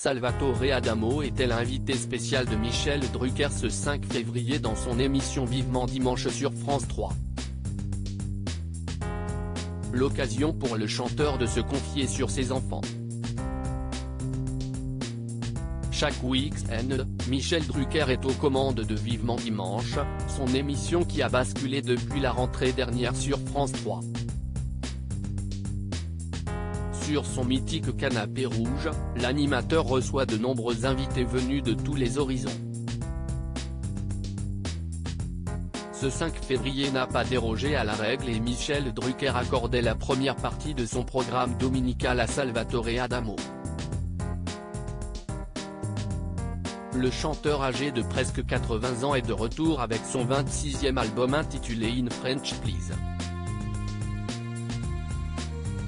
Salvatore Adamo était l'invité spécial de Michel Drucker ce 5 février dans son émission Vivement Dimanche sur France 3. L'occasion pour le chanteur de se confier sur ses enfants. Chaque week-end, Michel Drucker est aux commandes de Vivement Dimanche, son émission qui a basculé depuis la rentrée dernière sur France 3. Sur son mythique canapé rouge, l'animateur reçoit de nombreux invités venus de tous les horizons. Ce 5 février n'a pas dérogé à la règle et Michel Drucker accordait la première partie de son programme dominical à Salvatore Adamo. Le chanteur âgé de presque 80 ans est de retour avec son 26e album intitulé In French Please.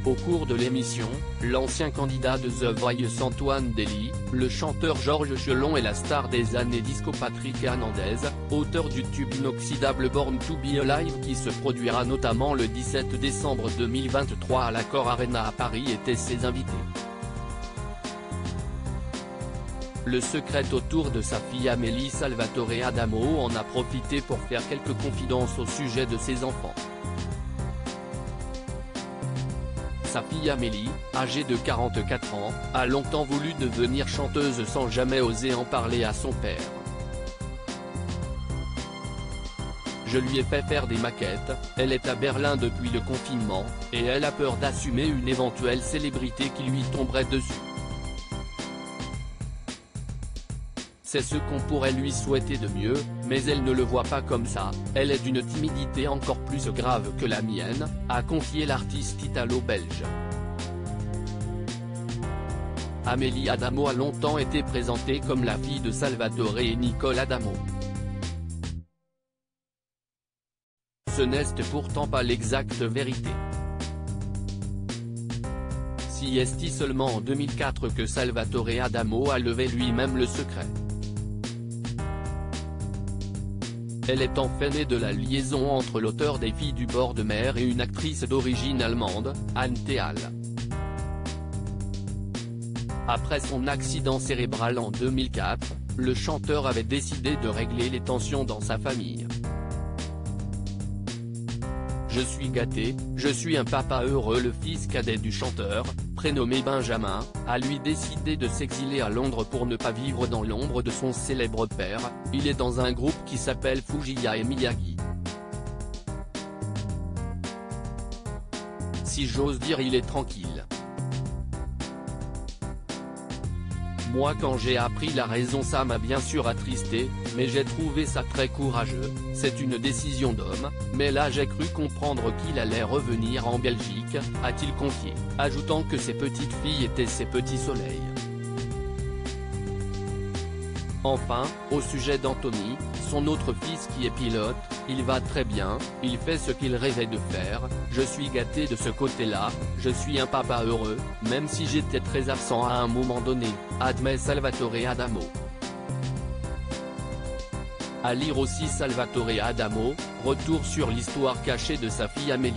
Au cours de l'émission, l'ancien candidat de The Voice Antoine Dely, le chanteur Georges Chelon et la star des années disco Patrick Hernandez, auteur du tube inoxydable Born to Be Alive qui se produira notamment le 17 décembre 2023 à l'Accor Arena à Paris étaient ses invités. Le secret autour de sa fille Amélie. Salvatore Adamo en a profité pour faire quelques confidences au sujet de ses enfants. Sa fille Amélie, âgée de 44 ans, a longtemps voulu devenir chanteuse sans jamais oser en parler à son père. Je lui ai fait faire des maquettes, elle est à Berlin depuis le confinement, et elle a peur d'assumer une éventuelle célébrité qui lui tomberait dessus. C'est ce qu'on pourrait lui souhaiter de mieux, mais elle ne le voit pas comme ça, elle est d'une timidité encore plus grave que la mienne, a confié l'artiste italo-belge. Amélie Adamo a longtemps été présentée comme la fille de Salvatore et Nicole Adamo. Ce n'est pourtant pas l'exacte vérité. Si est seulement en 2004 que Salvatore Adamo a levé lui-même le secret. Elle est en fait née de la liaison entre l'auteur des Filles du bord de mer et une actrice d'origine allemande, Anne Theal. Après son accident cérébral en 2004, le chanteur avait décidé de régler les tensions dans sa famille. Je suis gâté, je suis un papa heureux. Le fils cadet du chanteur, prénommé Benjamin, a lui décidé de s'exiler à Londres pour ne pas vivre dans l'ombre de son célèbre père. Il est dans un groupe qui s'appelle Fujiya et Miyagi. Si j'ose dire, il est tranquille. Moi quand j'ai appris la raison ça m'a bien sûr attristé, mais j'ai trouvé ça très courageux, c'est une décision d'homme, mais là j'ai cru comprendre qu'il allait revenir en Belgique, a-t-il confié, ajoutant que ses petites filles étaient ses petits soleils. Enfin, au sujet d'Anthony, son autre fils qui est pilote, il va très bien, il fait ce qu'il rêvait de faire, je suis gâté de ce côté-là, je suis un papa heureux, même si j'étais très absent à un moment donné, admet Salvatore Adamo. À lire aussi Salvatore Adamo, retour sur l'histoire cachée de sa fille Amélie.